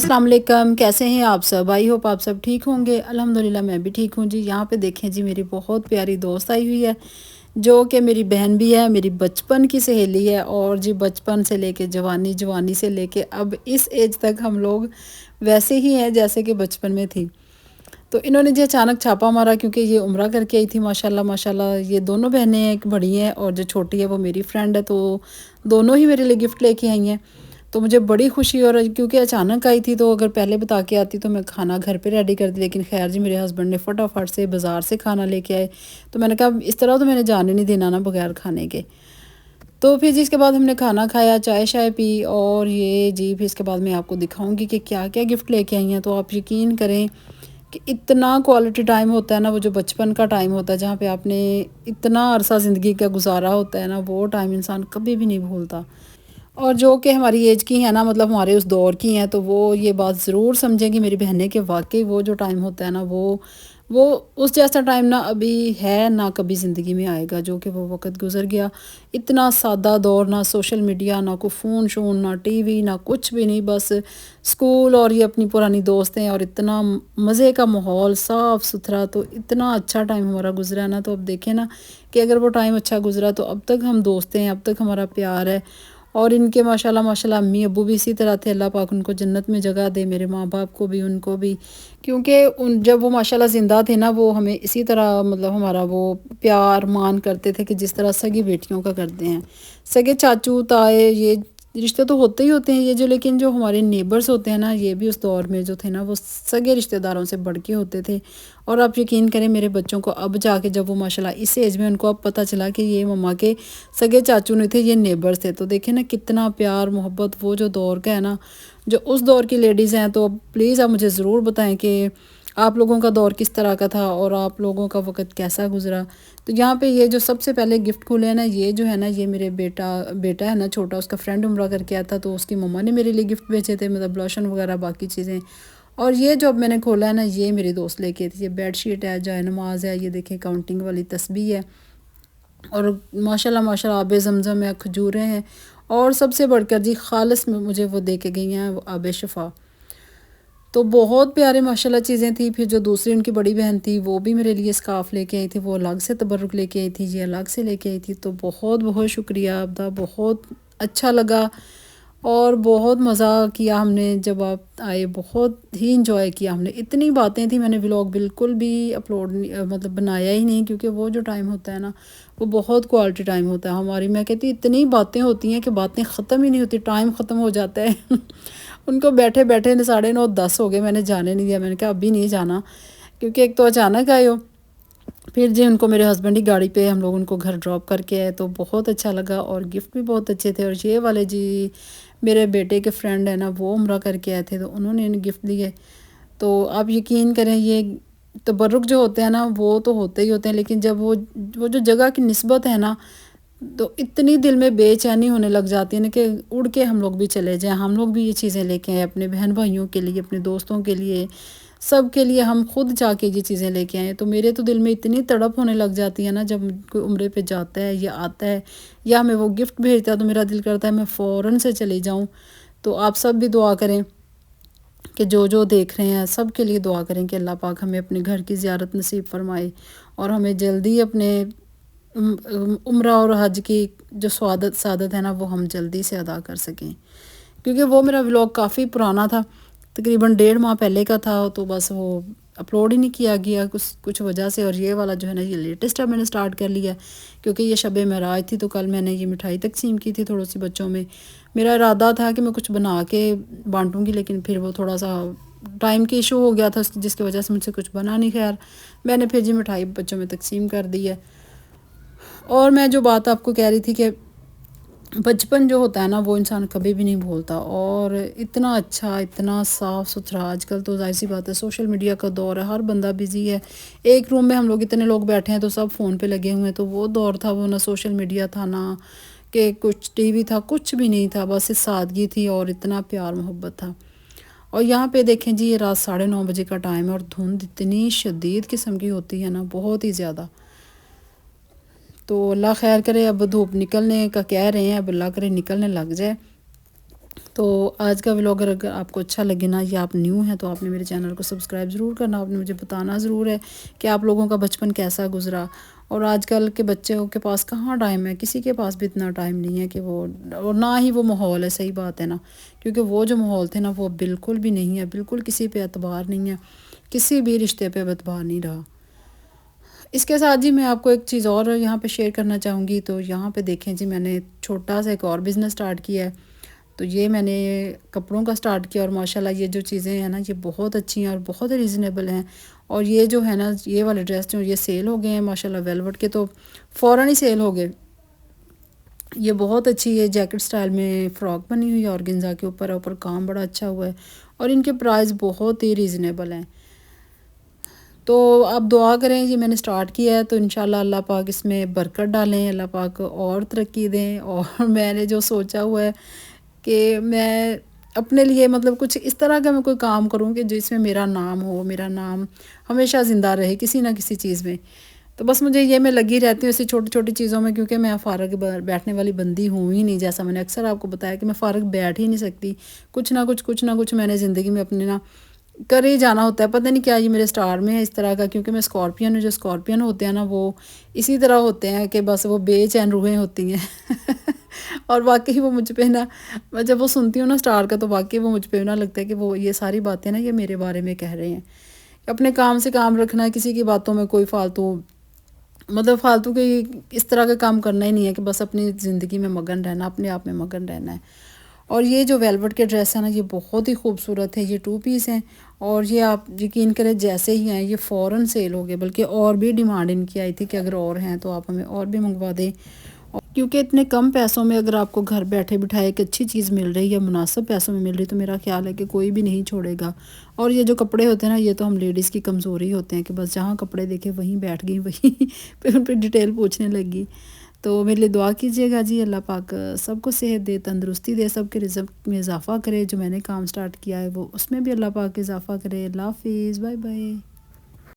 अस्सलाम वालेकुम, कैसे हैं आप सब? आई होप आप सब ठीक होंगे। अल्हम्दुलिल्लाह मैं भी ठीक हूँ जी। यहाँ पे देखें जी, मेरी बहुत प्यारी दोस्त आई हुई है, जो कि मेरी बहन भी है, मेरी बचपन की सहेली है। और जी बचपन से लेके जवानी, जवानी से लेके अब इस एज तक हम लोग वैसे ही हैं जैसे कि बचपन में थी। तो इन्होंने जी अचानक छापा मारा, क्योंकि ये उम्रा करके आई थी माशाल्लाह माशाल्लाह। ये दोनों बहनें हैं, एक बड़ी है और जो छोटी है वो मेरी फ्रेंड है। तो दोनों ही मेरे लिए गिफ्ट लेके आई हैं। तो मुझे बड़ी खुशी, और क्योंकि अचानक आई थी तो अगर पहले बता के आती तो मैं खाना घर पे रेडी कर दी। लेकिन खैर जी, मेरे हस्बैंड ने फटाफट से बाज़ार से खाना लेके आए। तो मैंने कहा इस तरह तो मैंने जाने नहीं देना ना बगैर खाने के। तो फिर जी इसके बाद हमने खाना खाया, चाय शाय पी, और ये जी फिर इसके बाद मैं आपको दिखाऊंगी कि क्या क्या गिफ्ट लेके आई हैं। तो आप यकीन करें कि इतना क्वालिटी टाइम होता है ना, वो जो बचपन का टाइम होता है जहाँ पे आपने इतना अरसा ज़िंदगी का गुजारा होता है ना, वो टाइम इंसान कभी भी नहीं भूलता। और जो कि हमारी एज की है ना, मतलब हमारे उस दौर की हैं, तो वो ये बात ज़रूर समझेंगी मेरी बहनें कि वाकई वो जो टाइम होता है ना, वो उस जैसा टाइम ना अभी है ना कभी ज़िंदगी में आएगा। जो कि वो वक्त गुजर गया, इतना सादा दौर, ना सोशल मीडिया, ना कोई फ़ोन शोन, ना टीवी, ना कुछ भी नहीं, बस स्कूल और ये अपनी पुरानी दोस्तें, और इतना मज़े का माहौल, साफ़ सुथरा। तो इतना अच्छा टाइम हमारा गुजरा ना। तो अब देखें ना कि अगर वो टाइम अच्छा गुजरा तो अब तक हम दोस्त हैं, अब तक हमारा प्यार है। और इनके माशाल्लाह माशाल्लाह अम्मी अब्बू भी इसी तरह थे। अल्लाह पाक उनको जन्नत में जगह दे, मेरे माँ बाप को भी, उनको भी। क्योंकि उन जब वो माशाल्लाह ज़िंदा थे ना, वो हमें इसी तरह मतलब हमारा वो प्यार मान करते थे कि जिस तरह सगी बेटियों का करते हैं। सगे चाचू ताए, ये रिश्ते तो होते ही होते हैं ये जो, लेकिन जो हमारे नेबर्स होते हैं ना, ये भी उस दौर में जो थे ना, वो सगे रिश्तेदारों से बढ़ के होते थे। और आप यकीन करें, मेरे बच्चों को अब जाके जब वो माशाल्लाह इस एज में, उनको अब पता चला कि ये मम्मा के सगे चाचू नहीं थे, ये नेबर्स थे। तो देखें ना कितना प्यार मोहब्बत वो जो दौर का है ना, जो उस दौर की लेडीज़ हैं। तो प्लीज़ आप मुझे ज़रूर बताएं कि आप लोगों का दौर किस तरह का था और आप लोगों का वक़्त कैसा गुजरा। तो यहाँ पे ये जो सबसे पहले गिफ्ट खुले हैं ना, ये जो है ना, ये मेरे बेटा बेटा है ना छोटा, उसका फ्रेंड उम्रा करके आया था, तो उसकी मम्मा ने मेरे लिए गिफ्ट भेजे थे, मतलब लोशन वगैरह बाकी चीज़ें। और ये जो अब मैंने खोला है ना, ये मेरी दोस्त लेके आई थी। ये बेडशीट है, जाए नमाज है, ये देखें काउंटिंग वाली तस्बीह है, और माशाल्लाह माशाल्लाह आबे ज़मज़म है, खजूरें हैं। और सबसे बढ़कर जी खालिस में मुझे वो दे के गई हैं, वो आबे शफ़ा। तो बहुत प्यारे माशाल्लाह चीज़ें थी। फिर जो दूसरी उनकी बड़ी बहन थी, वो भी मेरे लिए स्कार्फ़ लेके आई थी, वो अलग से तबर्रुक लेके आई थी, ये अलग से लेके आई थी। तो बहुत बहुत शुक्रिया आपका, बहुत अच्छा लगा और बहुत मज़ा किया हमने जब आप आए, बहुत ही इंजॉय किया हमने। इतनी बातें थी, मैंने व्लॉग बिल्कुल भी अपलोड नहीं मतलब बनाया ही नहीं, क्योंकि वो जो टाइम होता है ना, वो बहुत क्वालिटी टाइम होता है हमारी। मैं कहती इतनी बातें होती हैं कि बातें ख़त्म ही नहीं होती, टाइम ख़त्म हो जाता है उनको बैठे बैठे 9:30 हो गए, मैंने जाने नहीं दिया। मैंने कहा अभी नहीं जाना, क्योंकि एक तो अचानक आए हो। फिर जी उनको मेरे हस्बैंड ही गाड़ी पे हम लोग उनको घर ड्रॉप करके आए, तो बहुत अच्छा लगा और गिफ्ट भी बहुत अच्छे थे। और ये वाले जी मेरे बेटे के फ्रेंड है ना, वो उम्रा करके आए थे, तो उन्होंने इन्हें गिफ्ट दिए। तो आप यकीन करें, ये तबर्रुक जो होते हैं ना, वो तो होते ही होते हैं, लेकिन जब वो जो जगह की निस्बत है ना, तो इतनी दिल में बेचैनी होने लग जाती है ना कि उड़ के हम लोग भी चले जाएं, हम लोग भी ये चीज़ें लेके आए अपने बहन भाइयों के लिए, अपने दोस्तों के लिए, सब के लिए हम खुद जाके ये चीज़ें लेके आए। तो मेरे तो दिल में इतनी तड़प होने लग जाती है ना, जब कोई उम्रे पे जाता है या आता है या हमें वो गिफ्ट भेजता है, तो मेरा दिल करता है मैं फ़ौरन से चली जाऊँ। तो आप सब भी दुआ करें कि जो देख रहे हैं सब के लिए दुआ करें कि अल्लाह पाक हमें अपने घर की ज़ियारत नसीब फरमाए, और हमें जल्दी अपने उम्रा और हज की जो सादत है ना, वो हम जल्दी से अदा कर सकें। क्योंकि वो मेरा व्लॉग काफ़ी पुराना था, तकरीबन 1.5 माह पहले का था, तो बस वो अपलोड ही नहीं किया गया कुछ कुछ वजह से। और ये वाला जो है ना, ये लेटेस्ट है, मैंने स्टार्ट कर लिया, क्योंकि ये शब मेराज थी, तो कल मैंने ये मिठाई तकसीम की थी थोड़ी सी बच्चों में। मेरा इरादा था कि मैं कुछ बना के बांटूंगी, लेकिन फिर वो थोड़ा सा टाइम की इशू हो गया था, जिसकी वजह से मुझसे कुछ बना नहीं। खैर मैंने फिर जी मिठाई बच्चों में तकसीम कर दी है। और मैं जो बात आपको कह रही थी कि बचपन जो होता है ना, वो इंसान कभी भी नहीं भूलता। और इतना अच्छा, इतना साफ़ सुथरा। आजकल तो ज़ाहिर सी बात है, सोशल मीडिया का दौर है, हर बंदा बिज़ी है। एक रूम में हम लोग इतने लोग बैठे हैं तो सब फ़ोन पे लगे हुए हैं। तो वो दौर था, वो ना सोशल मीडिया था, ना कि कुछ टीवी था, कुछ भी नहीं था, बस इस सादगी थी और इतना प्यार मोहब्बत था। और यहाँ पे देखें जी, ये रात 9:30 बजे का टाइम है और धुंध इतनी शदीद किस्म की होती है ना, बहुत ही ज़्यादा। तो अल्लाह खैर करे, अब धूप निकलने का कह रहे हैं, अब अल्लाह करे निकलने लग जाए। तो تو آج کا ولاگ اگر آپ کو اچھا لگے نا، یا آپ نیو ہیں تو آپ نے میرے چینل کو سبسکرائب ضرور کرنا، آپ نے مجھے بتانا ضرور ہے کہ آپ لوگوں کا بچپن کیسا گزرا۔ اور آج کل کے بچوں کے پاس کہاں ٹائم ہے، کسی کے پاس بھی اتنا ٹائم نہیں ہے کہ وہ، اور نہ ہی وہ ماحول ہے، صحیح بات ہے نا، کیونکہ وہ جو ماحول تھے نا وہ بالکل بھی نہیں ہے، بالکل کسی پہ اعتبار نہیں ہے، کسی بھی رشتے پہ اعتبار نہیں رہا۔ اس کے ساتھ جی میں آپ کو ایک چیز اور یہاں پہ شیئر کرنا چاہوں گی۔ تو یہاں پہ دیکھیں جی، میں نے چھوٹا سا ایک اور بزنس سٹارٹ کیا ہے۔ تو یہ میں نے کپڑوں کا سٹارٹ کیا، اور ماشاءاللہ یہ جو چیزیں ہیں نا یہ بہت اچھی ہیں اور بہت ریزنیبل ہیں۔ اور یہ جو ہے نا، یہ والے ڈریس جو یہ سیل ہو گئے ہیں ماشاءاللہ، ویلوٹ کے تو فوراً ہی سیل ہو گئے۔ یہ بہت اچھی ہے، جیکٹ سٹائل میں فراک بنی ہوئی ہے آرگنزا کے اوپر کام بڑا اچھا ہوا ہے، اور ان کے پرائز بہت ہی ریزنیبل ہیں۔ تو آپ دعا کریں جی، میں نے سٹارٹ کیا ہے تو انشاءاللہ اللہ پاک اس میں برکت ڈالیں، اللہ پاک اور ترقی دیں۔ اور میں نے جو سوچا ہوا ہے کہ میں اپنے لیے مطلب کچھ اس طرح کا میں کوئی کام کروں کہ جس میں میرا نام ہو، میرا نام ہمیشہ زندہ رہے کسی نہ کسی چیز میں۔ تو بس مجھے یہ میں لگی رہتی ہوں ایسی چھوٹی چھوٹی چیزوں میں، کیونکہ میں فارغ بیٹھنے والی بندی ہوں ہی نہیں، جیسا میں نے اکثر آپ کو بتایا کہ میں فارغ بیٹھ ہی نہیں سکتی، کچھ نہ کچھ میں نے زندگی میں اپنے کر ہی جانا ہوتا ہے۔ پتہ نہیں کیا یہ میرے سٹار میں ہے اس طرح کا، کیونکہ میں اسکارپین ہوں، جو اسکارپین ہوتے ہیں نا وہ اسی طرح ہوتے ہیں کہ بس وہ بے چین روحیں ہوتی ہیں۔ اور واقعی وہ مجھ پہ نا، میں جب وہ سنتی ہوں نا سٹار کا، تو واقعی وہ مجھ پہ نا لگتا ہے کہ وہ یہ ساری باتیں نا یہ میرے بارے میں کہہ رہے ہیں، اپنے کام سے کام رکھنا ہے، کسی کی باتوں میں کوئی فالتو کے اس طرح کا کام کرنا ہی نہیں ہے، کہ بس اپنی زندگی میں مگن رہنا، اپنے آپ میں مگن رہنا ہے۔ اور یہ جو ویلوٹ کے ڈریس ہیں نا یہ بہت ہی خوبصورت ہے، یہ 2 پیس ہیں، اور یہ آپ یقین کریں جیسے ہی ہیں یہ فوراً سیل ہو گئے، بلکہ اور بھی ڈیمانڈ ان کی آئی تھی کہ اگر اور ہیں تو آپ ہمیں اور بھی منگوا دیں۔ کیونکہ اتنے کم پیسوں میں اگر آپ کو گھر بیٹھے بٹھائے ایک اچھی چیز مل رہی ہے، مناسب پیسوں میں مل رہی، تو میرا خیال ہے کہ کوئی بھی نہیں چھوڑے گا۔ اور یہ جو کپڑے ہوتے ہیں نا یہ تو ہم لیڈیز کی کمزوری ہوتے ہیں کہ بس جہاں کپڑے دیکھے وہیں بیٹھ گئی، وہیں پہ ان پہ ڈیٹیل پوچھنے لگی۔ تو میرے لیے دعا کیجیے گا جی، اللہ پاک سب کو صحت دے، تندرستی دے، سب کے رزق میں اضافہ کرے، جو میں نے کام سٹارٹ کیا ہے وہ اس میں بھی اللہ پاک اضافہ کرے۔ اللہ حافظ، بائے بائے۔